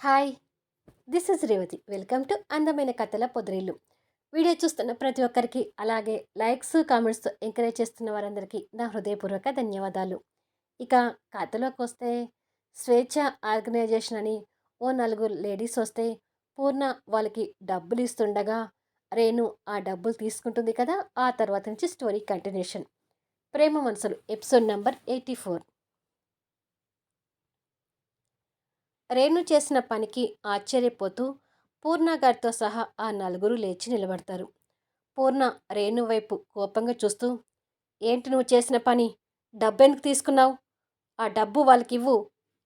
Hi, this is Revathi. Welcome to అందమైన కథల పొదరిల్లు. Video చూస్తున్న ప్రతి ఒక్కరికి, అలాగే లైక్స్, కామెంట్స్తో ఎంకరేజ్ చేస్తున్న వారందరికీ నా హృదయపూర్వక ధన్యవాదాలు. ఇక కథలోకి వస్తే, స్వేచ్ఛ ఆర్గనైజేషన్ అని ఓ నలుగురు లేడీస్ వస్తే పూర్ణ వాళ్ళకి డబ్బులు ఇస్తుండగా రేణు ఆ డబ్బులు తీసుకుంటుంది కదా. ఆ తర్వాత నుంచి స్టోరీ కంటిన్యూషన్. ప్రేమ మనసులు ఎపిసోడ్ నెంబర్ 84. రేణు చేసిన పనికి ఆశ్చర్యపోతూ పూర్ణ గారితో సహా ఆ నలుగురు లేచి నిలబడతారు. పూర్ణ రేణు వైపు కోపంగా చూస్తూ, ఏంటి నువ్వు చేసిన పని? డబ్బెందుకు తీసుకున్నావు? ఆ డబ్బు వాళ్ళకివ్వు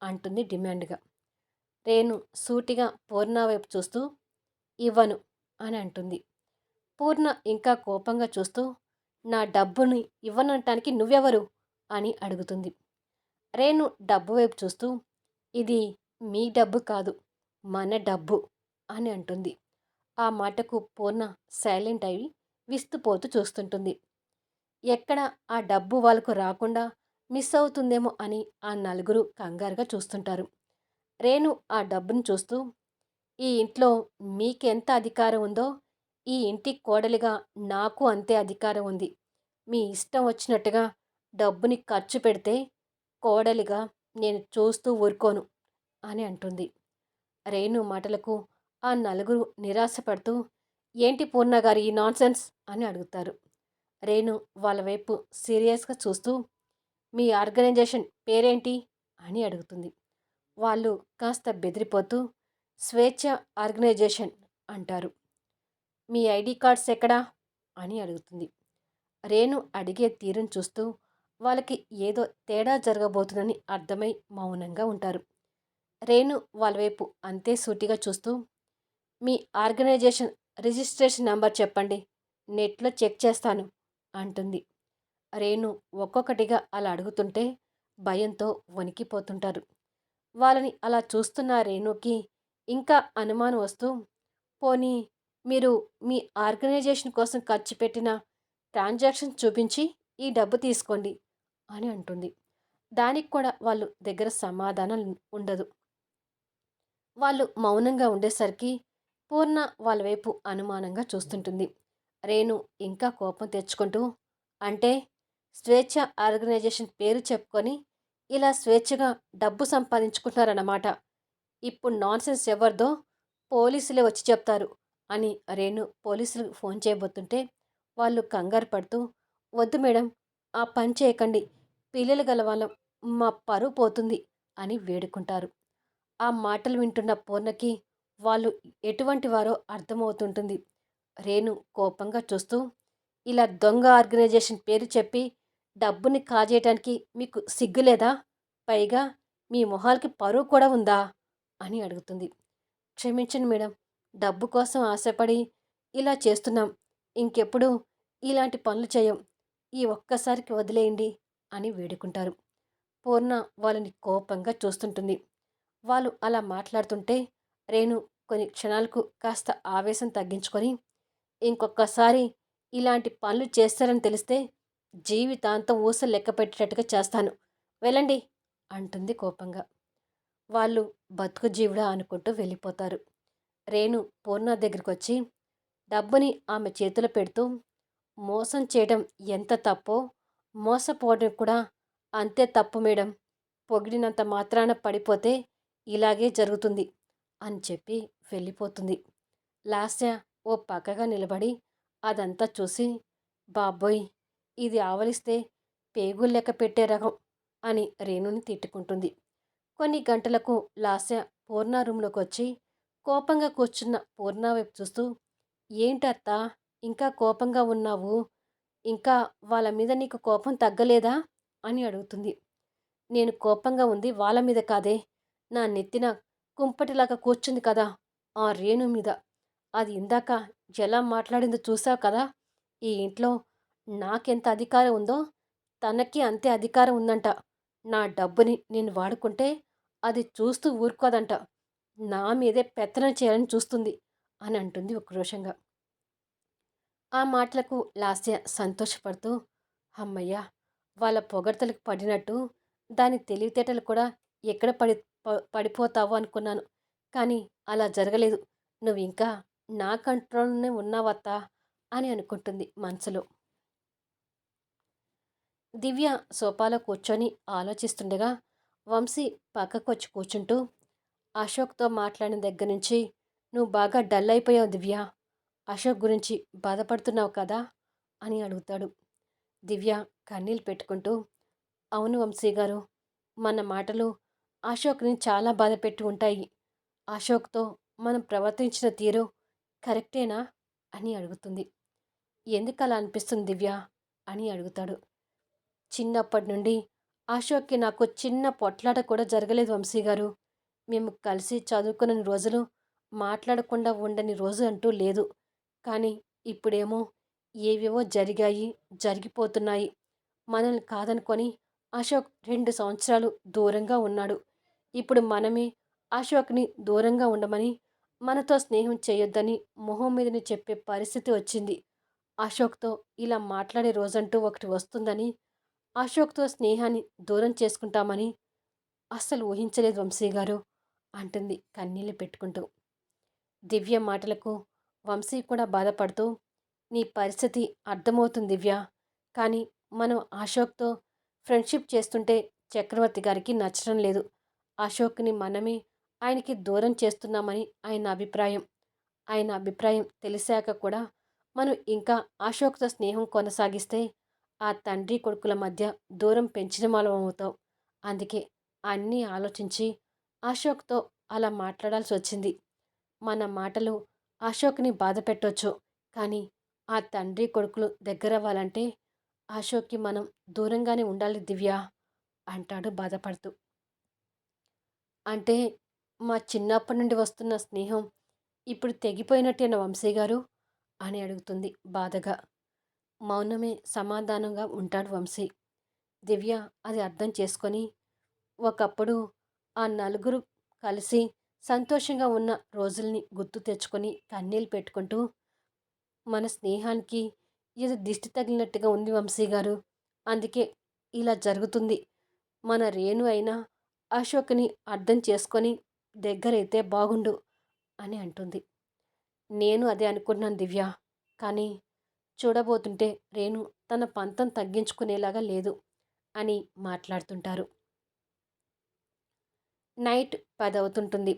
అంటుంది డిమాండ్గా. రేణు సూటిగా పూర్ణ వైపు చూస్తూ, ఇవ్వను అని అంటుంది. పూర్ణ ఇంకా కోపంగా చూస్తూ, నా డబ్బుని ఇవ్వనంటానికి నువ్వెవరు అని అడుగుతుంది. రేణు డబ్బు వైపు చూస్తూ, ఇది మీ డబ్బు కాదు, మన డబ్బు అని అంటుంది. ఆ మాటకు పూర్ణ సైలెంట్ అయి విస్తుపోతూ చూస్తుంటుంది. ఎక్కడ ఆ డబ్బు వాళ్ళకు రాకుండా మిస్ అవుతుందేమో అని ఆ నలుగురు కంగారుగా చూస్తుంటారు. రేణు ఆ డబ్బును చూస్తూ, ఈ ఇంట్లో మీకెంత అధికారం ఉందో ఈ ఇంటి కోడలిగా నాకు అంతే అధికారం ఉంది. మీ ఇష్టం వచ్చినట్టుగా డబ్బుని ఖర్చు పెడితే కోడలిగా నేను చూస్తూ ఊరుకోను అని అంటుంది. రేణు మాటలకు ఆ నలుగురు నిరాశపడుతూ, ఏంటి పూర్ణగారు ఈ నాన్సెన్స్ అని అడుగుతారు. రేణు వాళ్ళ వైపు సీరియస్గా చూస్తూ, మీ ఆర్గనైజేషన్ పేరేంటి అని అడుగుతుంది. వాళ్ళు కాస్త బెదిరిపోతూ, స్వేచ్ఛ ఆర్గనైజేషన్ అంటారు. మీ ఐడి కార్డ్స్ ఎక్కడా అని అడుగుతుంది. రేణు అడిగే తీరును చూస్తూ వాళ్ళకి ఏదో తేడా జరగబోతుందని అర్థమై మౌనంగా ఉంటారు. రేణు వాళ్ళ వైపు అంతే సూటిగా చూస్తూ, మీ ఆర్గనైజేషన్ రిజిస్ట్రేషన్ నంబర్ చెప్పండి, నెట్లో చెక్ చేస్తాను అంటుంది. రేణు ఒక్కొక్కటిగా అలా అడుగుతుంటే భయంతో వణికిపోతుంటారు. వాళ్ళని అలా చూస్తున్న రేణుకి ఇంకా అనుమానం వస్తూ, పోనీ మీరు మీ ఆర్గనైజేషన్ కోసం ఖర్చు పెట్టిన ట్రాన్సాక్షన్ చూపించి ఈ డబ్బు తీసుకోండి అని అంటుంది. దానికి కూడా వాళ్ళు దగ్గర సమాధానం ఉండదు. వాళ్ళు మౌనంగా ఉండేసరికి పూర్ణ వాళ్ళ వైపు అనుమానంగా చూస్తుంటుంది. రేణు ఇంకా కోపం తెచ్చుకుంటూ, అంటే స్వేచ్ఛ ఆర్గనైజేషన్ పేరు చెప్పుకొని ఇలా స్వేచ్ఛగా డబ్బు సంపాదించుకుంటున్నారన్నమాట. ఇప్పుడు నాన్సెన్స్ ఎవరిదో పోలీసులే వచ్చి చెప్తారు అని రేణు పోలీసులకు ఫోన్ చేయబోతుంటే వాళ్ళు కంగారు పడుతూ, వద్దు మేడం, ఆ పని చేయకండి, పిల్లలు గలవాళ్ళం, మా పరువు పోతుంది అని వేడుకుంటారు. ఆ మాటలు వింటున్న పూర్ణకి వాళ్ళు ఎటువంటి వారో అర్థమవుతుంటుంది. రేణు కోపంగా చూస్తూ, ఇలా దొంగ ఆర్గనైజేషన్ పేరు చెప్పి డబ్బుని కాజేయటానికి మీకు సిగ్గులేదా? పైగా మీ మొహాలకి పరువు కూడా ఉందా అని అడుగుతుంది. క్షమించండి మేడం, డబ్బు కోసం ఆశపడి ఇలా చేస్తున్నాం, ఇంకెప్పుడు ఇలాంటి పనులు చేయం, ఈ ఒక్కసారికి వదిలేయండి అని వేడుకుంటారు. పూర్ణ వాళ్ళని కోపంగా చూస్తుంటుంది. వాళ్ళు అలా మాట్లాడుతుంటే రేణు కొన్ని క్షణాలకు కాస్త ఆవేశం తగ్గించుకొని, ఇంకొకసారి ఇలాంటి పనులు చేస్తారని తెలిస్తే జీవితాంతం ఊసలు లెక్క పెట్టేటట్టుగా చేస్తాను, వెళ్ళండి అంటుంది కోపంగా. వాళ్ళు బతుకు జీవుడా అనుకుంటూ వెళ్ళిపోతారు. రేణు పూర్ణ దగ్గరికి వచ్చి డబ్బుని ఆమె చేతిలో పెడుతూ, మోసం చేయడం ఎంత తప్పో మోసపోవడం కూడా అంతే తప్పు మేడం, పొగిడినంత మాత్రాన పడిపోతే ఇలాగే జరుగుతుంది అని చెప్పి వెళ్ళిపోతుంది. లాస్య ఓ పక్కగా నిలబడి అదంతా చూసి, బాబోయ్, ఇది ఆవలిస్తే పేగులు లెక్క పెట్టే రకం అని రేణుని తిట్టుకుంటుంది. కొన్ని గంటలకు లాస్య పూర్ణ రూంలోకి వచ్చి కోపంగా కూర్చున్న పూర్ణ వైపు చూస్తూ, ఏంటత్తా ఇంకా కోపంగా ఉన్నావు? ఇంకా వాళ్ళ మీద నీకు కోపం తగ్గలేదా అని అడుగుతుంది. నేను కోపంగా ఉంది వాళ్ళ మీద కాదే, నా నెత్తిన కుంపటిలాగా కూర్చుంది కదా ఆ రేణు మీద. అది ఇందాక ఎలా మాట్లాడిందో చూసావు కదా. ఈ ఇంట్లో నాకెంత అధికారం ఉందో తనకి అంతే అధికారం ఉందంట. నా డబ్బుని నేను వాడుకుంటే అది చూస్తూ ఊరుకోదంట. నా మీదే పెత్తనం చేయాలని చూస్తుంది అని అంటుంది ఉక్రోషంగా. ఆ మాటలకు లాస్య సంతోషపడుతూ, హమ్మయ్య, వాళ్ళ పొగడ్తలకు పడినట్టు దాని తెలివితేటలు కూడా ఎక్కడ పడిపోతావో అనుకున్నాను. కానీ అలా జరగలేదు. నువ్వింకా నా కంట్రోల్‌లోనే ఉన్నావత్తా అని అనుకుంటుంది మనసులో. దివ్య సోఫాలో కూర్చొని ఆలోచిస్తుండగా వంశీ పక్కకొచ్చి కూర్చుంటూ, అశోక్‌తో మాట్లాడిన దగ్గర నుంచి నువ్వు బాగా డల్ అయిపోయావు దివ్య. అశోక్ గురించి బాధపడుతున్నావు కదా అని అడుగుతాడు. దివ్య కన్నీళ్ళు పెట్టుకుంటూ, అవును వంశీ గారు, మన మాటలు అశోక్‌ని చాలా బాధపెట్టి ఉంటాయి. అశోక్‌తో మనం ప్రవర్తించిన తీరు కరెక్టేనా అని అడుగుతుంది. ఎందుకలా అనిపిస్తుంది దివ్య అని అడుగుతాడు. చిన్నప్పటి నుండి అశోక్‌కి నాకు చిన్న పొట్లాట కూడా జరగలేదు వంశీ గారు. మేము కలిసి చదువుకున్నన్ని రోజులు మాట్లాడకుండా ఉండని రోజు అంటూ లేదు. కానీ ఇప్పుడేమో ఏవేవో జరిగాయి, జరిగిపోతున్నాయి. మనల్ని కాదనుకొని అశోక్ 2 సంవత్సరాలు దూరంగా ఉన్నాడు. ఇప్పుడు మనమే అశోక్‌ని దూరంగా ఉండమని, మనతో స్నేహం చేయొద్దని మొహం మీదనే చెప్పే పరిస్థితి వచ్చింది. అశోక్‌తో ఇలా మాట్లాడే రోజంటూ ఒకటి వస్తుందని, అశోక్‌తో స్నేహాన్ని దూరం చేసుకుంటామని అస్సలు ఊహించలేదు వంశీ గారు అంటుంది కన్నీళ్లు పెట్టుకుంటూ. దివ్య మాటలకు వంశీ కూడా బాధపడుతూ, నీ పరిస్థితి అర్థమవుతుంది దివ్య. కానీ మనం అశోక్‌తో ఫ్రెండ్‌షిప్ చేస్తుంటే చక్రవర్తి గారికి నచ్చడం లేదు. అశోక్‌ని మనమే ఆయనకి దూరం చేస్తున్నామని ఆయన అభిప్రాయం. ఆయన అభిప్రాయం తెలిసాక కూడా మనం ఇంకా అశోక్‌తో స్నేహం కొనసాగిస్తే ఆ తండ్రి కొడుకుల మధ్య దూరం పెంచిన వాళ్ళం అవుతాం. అందుకే అన్నీ ఆలోచించి అశోక్‌తో అలా మాట్లాడాల్సి వచ్చింది. మన మాటలు అశోక్‌ని బాధపెట్టొచ్చు. కానీ ఆ తండ్రి కొడుకులు దగ్గరవ్వాలంటే అశోక్‌కి మనం దూరంగానే ఉండాలి దివ్య అంటాడు బాధపడుతూ. అంటే మా చిన్నప్పటి నుండి వస్తున్న స్నేహం ఇప్పుడు తెగిపోయినట్టేనా వంశీ గారు అని అడుగుతుంది బాధగా. మౌనమే సమాధానంగా ఉంటాడు వంశీ. దివ్య అది అర్థం చేసుకొని, ఒకప్పుడు ఆ నలుగురు కలిసి సంతోషంగా ఉన్న రోజుల్ని గుర్తు తెచ్చుకొని కన్నీళ్ళు పెట్టుకుంటూ, మన స్నేహానికి ఏదో దిష్టి తగిలినట్టుగా ఉంది వంశీ గారు. అందుకే ఇలా జరుగుతుంది. మన రేణు అయినా అశోక్‌ని అర్థం చేసుకొని దగ్గరైతే బాగుండు అని అంటుంది. నేను అదే అనుకుంటున్నాను దివ్య. కానీ చూడబోతుంటే రేణు తన పంతం తగ్గించుకునేలాగా లేదు అని మాట్లాడుతుంటారు. నైట్ 10 అవుతుంటుంది.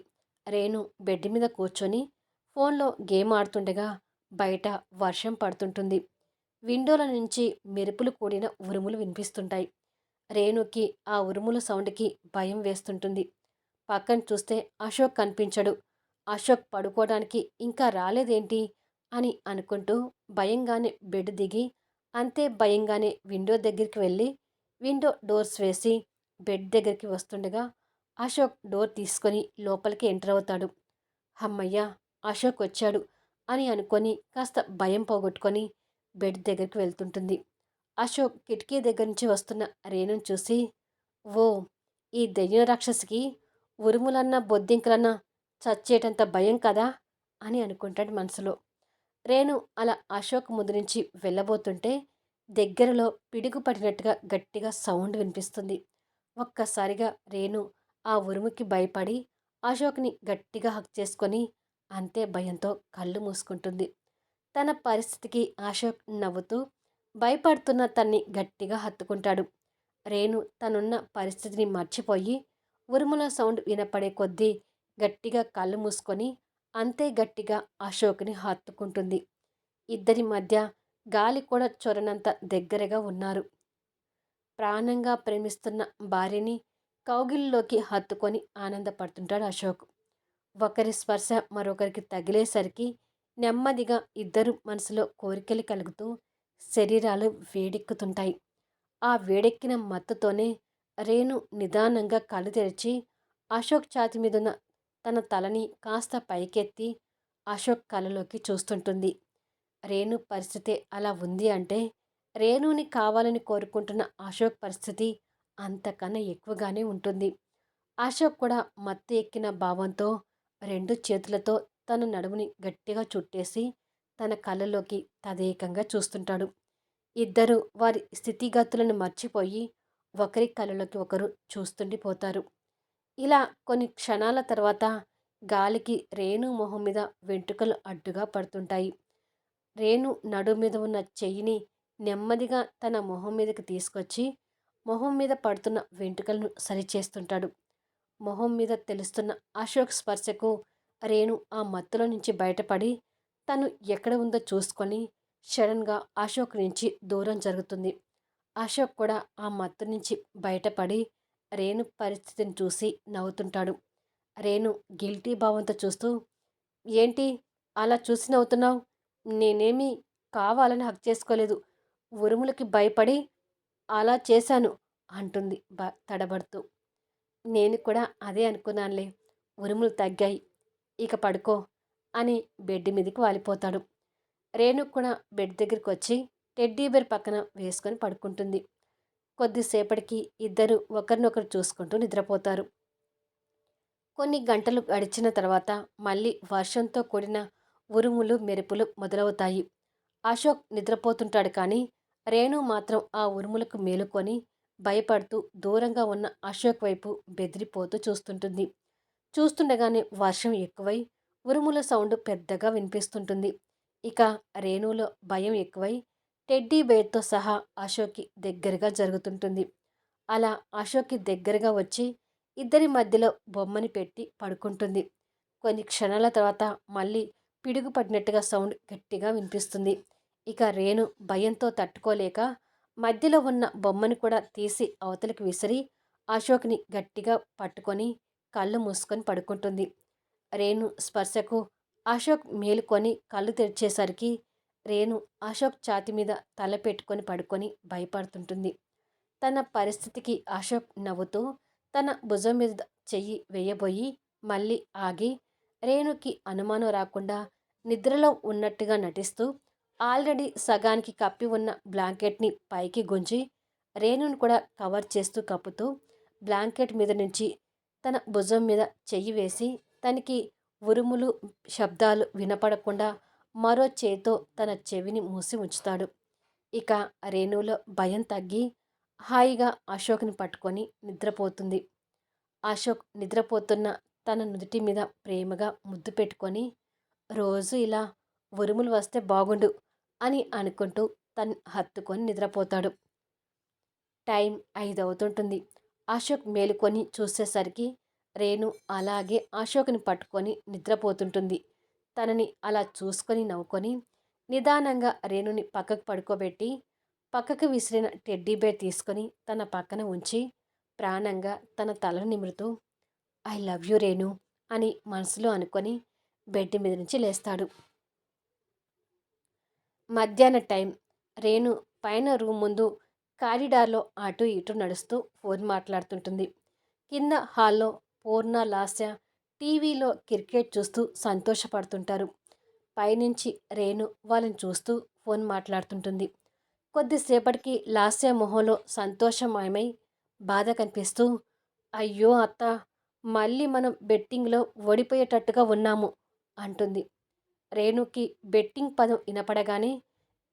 రేణు బెడ్ మీద కూర్చొని ఫోన్లో గేమ్ ఆడుతుండగా బయట వర్షం పడుతుంటుంది. విండోల నుంచి మెరుపులు కూడిన ఉరుములు వినిపిస్తుంటాయి. రేణుకి ఆ ఉరుముల సౌండ్‌కి భయం వేస్తుంటుంది. పక్కన చూస్తే అశోక్ కనిపించడు. అశోక్ పడుకోవడానికి ఇంకా రాలేదేంటి అని అనుకుంటూ భయంగానే బెడ్ దిగి, అంతే భయంగానే విండో దగ్గరికి వెళ్ళి విండో డోర్స్ వేసి బెడ్ దగ్గరికి వస్తుండగా అశోక్ డోర్ తీసుకొని లోపలికి ఎంటర్ అవుతాడు. హమ్మయ్య! అశోక్ వచ్చాడు అని అనుకొని కాస్త భయం పోగొట్టుకొని బెడ్ దగ్గరికి వెళ్తుంటుంది. అశోక్ కిటికీ దగ్గర నుంచి వస్తున్న రేణుని చూసి, ఓ, ఈ దెయ్యం రాక్షసికి ఉరుములన్నా బొద్దింకలన్నా చచ్చేటంత భయం కదా అని అనుకుంటాడు మనసులో. రేణు అలా అశోక్ ముందు నుంచి వెళ్ళబోతుంటే దగ్గరలో పిడుగు పడినట్టుగా గట్టిగా సౌండ్ వినిపిస్తుంది. ఒక్కసారిగా రేణు ఆ ఉరుముకి భయపడి అశోక్ని గట్టిగా హక్ చేసుకొని అంతే భయంతో కళ్ళు మూసుకుంటుంది. తన పరిస్థితికి అశోక్ నవ్వుతూ భయపడుతున్న తన్ని గట్టిగా హత్తుకుంటాడు. రేణు తనున్న పరిస్థితిని మర్చిపోయి ఉరుముల సౌండ్ వినపడే కొద్దీ గట్టిగా కళ్ళు మూసుకొని అంతే గట్టిగా అశోక్ని హత్తుకుంటుంది. ఇద్దరి మధ్య గాలి కూడా చొరనంత దగ్గరగా ఉన్నారు. ప్రాణంగా ప్రేమిస్తున్న భార్యని కౌగిలిలోకి హత్తుకొని ఆనందపడుతుంటాడు అశోక్. ఒకరి స్పర్శ మరొకరికి తగిలేసరికి నెమ్మదిగా ఇద్దరు మనసులో కోరికలు కలుగుతూ శరీరాలు వేడెక్కుతుంటాయి. ఆ వేడెక్కిన మత్తుతోనే రేణు నిదానంగా కళ్ళు తెరిచి అశోక్ ఛాతి మీదున్న తన తలని కాస్త పైకెత్తి అశోక్ కళ్ళలోకి చూస్తుంటుంది. రేణు పరిస్థితి అలా ఉంది అంటే రేణుని కావాలని కోరుకుంటున్న అశోక్ పరిస్థితి అంతకన్నా ఎక్కువగానే ఉంటుంది. అశోక్ కూడా మత్తు ఎక్కిన భావంతో రెండు చేతులతో తన నడుముని గట్టిగా చుట్టేసి తన కళ్ళలోకి తదేకంగా చూస్తుంటాడు. ఇద్దరు వారి స్థితిగతులను మర్చిపోయి ఒకరి కళ్ళలోకి ఒకరు చూస్తుండిపోతారు. ఇలా కొన్ని క్షణాల తర్వాత గాలికి రేణు మొహం మీద వెంట్రుకలు అడ్డుగా పడుతుంటాయి. రేణు నడుం మీద ఉన్న చెయ్యిని నెమ్మదిగా తన మొహం మీదకి తీసుకొచ్చి మొహం మీద పడుతున్న వెంట్రుకలను సరిచేస్తుంటాడు. మొహం మీద తెలుస్తున్న అశోక్ స్పర్శకు రేణు ఆ మత్తులో నుంచి బయటపడి తను ఎక్కడ ఉందో చూసుకొని సడన్గా అశోక్ నుంచి దూరం జరుగుతుంది. అశోక్ కూడా ఆ మత్తు నుంచి బయటపడి రేణు పరిస్థితిని చూసి నవ్వుతుంటాడు. రేణు గిల్టీ భావంతో చూస్తూ, ఏంటి అలా చూసి నవ్వుతున్నావు? నేనేమీ కావాలని హక్ చేసుకోలేదు. ఉరుములకి భయపడి అలా చేశాను అంటుంది తడబడుతూ. నేను కూడా అదే అనుకున్నానులే. ఉరుములు తగ్గాయి. ఇక పడుకో అని బెడ్ మీదకి వాలిపోతాడు. రేణు కూడా బెడ్ దగ్గరికి వచ్చి టెడ్డీ బేర్ పక్కన వేసుకొని పడుకుంటుంది. కొద్దిసేపటికి ఇద్దరు ఒకరినొకరు చూసుకుంటూ నిద్రపోతారు. కొన్ని గంటలు గడిచిన తర్వాత మళ్ళీ వర్షంతో కూడిన ఉరుములు మెరుపులు మొదలవుతాయి. అశోక్ నిద్రపోతుంటాడు కానీ రేణు మాత్రం ఆ ఉరుములకు మేలుకొని భయపడుతూ దూరంగా ఉన్న అశోక్ వైపు బెదిరిపోతూ చూస్తుంటుంది. చూస్తుండగానే వర్షం ఎక్కువై ఉరుముల సౌండ్ పెద్దగా వినిపిస్తుంటుంది. ఇక రేణులో భయం ఎక్కువై టెడ్డీ బేర్తో సహా అశోక్కి దగ్గరగా జరుగుతుంటుంది. అలా అశోక్కి దగ్గరగా వచ్చి ఇద్దరి మధ్యలో బొమ్మని పెట్టి పడుకుంటుంది. కొన్ని క్షణాల తర్వాత మళ్ళీ పిడుగు పడినట్టుగా సౌండ్ గట్టిగా వినిపిస్తుంది. ఇక రేణు భయంతో తట్టుకోలేక మధ్యలో ఉన్న బొమ్మని కూడా తీసి అవతలికి విసిరి అశోక్ని గట్టిగా పట్టుకొని కళ్ళు మూసుకొని పడుకుంటుంది. రేణు స్పర్శకు అశోక్ మేలుకొని కళ్ళు తెరిచేసరికి రేణు అశోక్ ఛాతి మీద తల పెట్టుకొని పడుకొని భయపడుతుంటుంది. తన పరిస్థితికి అశోక్ నవ్వుతూ తన భుజం మీద చెయ్యి వేయబోయి మళ్ళీ ఆగి రేణుకి అనుమానం రాకుండా నిద్రలో ఉన్నట్టుగా నటిస్తూ ఆల్రెడీ సగానికి కప్పి ఉన్న బ్లాంకెట్ని పైకి గుంజి రేణును కూడా కవర్ చేస్తూ కప్పుతూ బ్లాంకెట్ మీద నుంచి తన భుజం మీద చెయ్యి వేసి తనకి ఉరుములు శబ్దాలు వినపడకుండా మరో చేతో తన చెవిని మూసి ఉంచుతాడు. ఇక రేణులో భయం తగ్గి హాయిగా అశోక్ని పట్టుకొని నిద్రపోతుంది. అశోక్ నిద్రపోతున్న తన నుదుటి మీద ప్రేమగా ముద్దు పెట్టుకొని రోజు ఇలా ఉరుములు వస్తే బాగుండు అని అనుకుంటూ తను హత్తుకొని నిద్రపోతాడు. టైం 5 అవుతుంటుంది. అశోక్ మేలుకొని చూసేసరికి రేణు అలాగే అశోక్ని పట్టుకొని నిద్రపోతుంటుంది. తనని అలా చూసుకొని నవ్వుకొని నిదానంగా రేణుని పక్కకు పడుకోబెట్టి పక్కకు విసిరిన టెడ్డీ బేర్ తీసుకొని తన పక్కన ఉంచి ప్రాణంగా తన తలను నిమురుతూ ఐ లవ్ యూ రేణు అని మనసులో అనుకొని బెడ్ మీద నుంచి లేస్తాడు. మధ్యాహ్న టైం. రేణు పైన రూమ్ ముందు కారిడార్లో అటు ఇటు నడుస్తూ ఫోన్ మాట్లాడుతుంటుంది. కింద హాల్లో పూర్ణ లాస్య టీవీలో క్రికెట్ చూస్తూ సంతోషపడుతుంటారు. పైనుంచి రేణు వాళ్ళని చూస్తూ ఫోన్ మాట్లాడుతుంటుంది. కొద్దిసేపటికి లాస్య మొహంలో సంతోషమయమై బాధ కనిపిస్తూ అయ్యో అత్త, మళ్ళీ మనం బెట్టింగ్లో ఓడిపోయేటట్టుగా ఉన్నాము అంటుంది. రేణుకి బెట్టింగ్ పదం వినపడగానే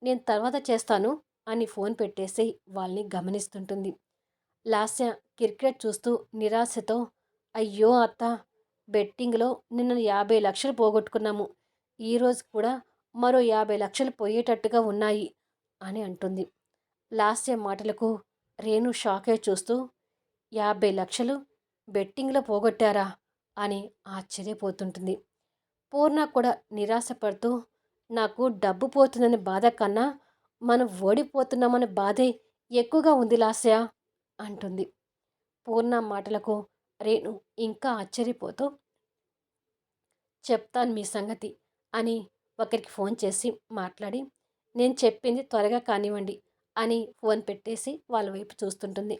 నేను తర్వాత చేస్తాను అని ఫోన్ పెట్టేసి వాళ్ళని గమనిస్తుంటుంది. లాస్య క్రికెట్ చూస్తూ నిరాశతో అయ్యో అత్త, బెట్టింగ్లో నిన్న 50 లక్షలు పోగొట్టుకున్నాము. ఈరోజు కూడా మరో 50 లక్షలు పోయేటట్టుగా ఉన్నాయి అని అంటుంది. లాస్య మాటలకు రేణు షాక్ అయి చూస్తూ 50 లక్షలు బెట్టింగ్లో పోగొట్టారా అని ఆశ్చర్యపోతుంటుంది. పూర్ణ కూడా నిరాశపడుతూ నాకు డబ్బు పోతుందని బాధ కన్నా మనం ఓడిపోతున్నామనే బాధే ఎక్కువగా ఉంది లాస్య అంటుంది. పూర్ణ మాటలకు రేణు ఇంకా ఆశ్చర్యపోతూ చెప్తాను మీ సంగతి అని ఒకరికి ఫోన్ చేసి మాట్లాడి నేను చెప్పింది త్వరగా కానివ్వండి అని ఫోన్ పెట్టేసి వాళ్ళ వైపు చూస్తుంటుంది.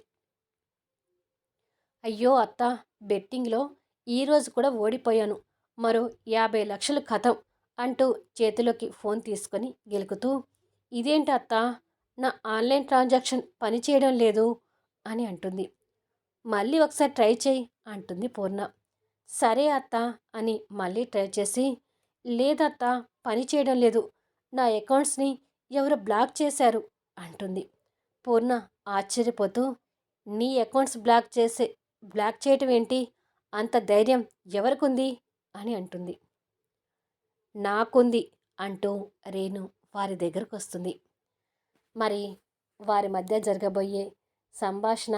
అయ్యో అత్త, బెట్టింగ్లో ఈరోజు కూడా ఓడిపోయాను. మరో 50 లక్షలు ఖతం అంటూ చేతిలోకి ఫోన్ తీసుకొని గెలుకుతూ ఇదేంటి అత్త, నా ఆన్లైన్ ట్రాన్సాక్షన్ పనిచేయడం లేదు అని అంటుంది. మళ్ళీ ఒకసారి ట్రై చేయి అంటుంది పూర్ణ. సరే అత్త అని మళ్ళీ ట్రై చేసి లేదత్త, పని చేయడం లేదు, నా అకౌంట్స్ని ఎవరు బ్లాక్ చేశారు అంటుంది. పూర్ణ ఆశ్చర్యపోతూ నీ అకౌంట్స్ బ్లాక్ చేయటం ఏంటి? అంత ధైర్యం ఎవరికుంది అని అంటుంది. నాకుంది అంటూ రేణు వారి దగ్గరకు వస్తుంది. మరి వారి మధ్య జరగబోయే సంభాషణ,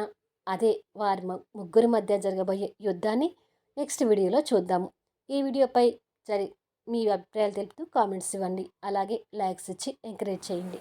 అదే వారి ముగ్గురి మధ్య జరగబోయే యుద్ధాన్ని నెక్స్ట్ వీడియోలో చూద్దాము. ఈ వీడియోపై జరి మీ అభిప్రాయాలు తెలుపుతూ కామెంట్స్ ఇవ్వండి. అలాగే లైక్స్ ఇచ్చి ఎంకరేజ్ చేయండి.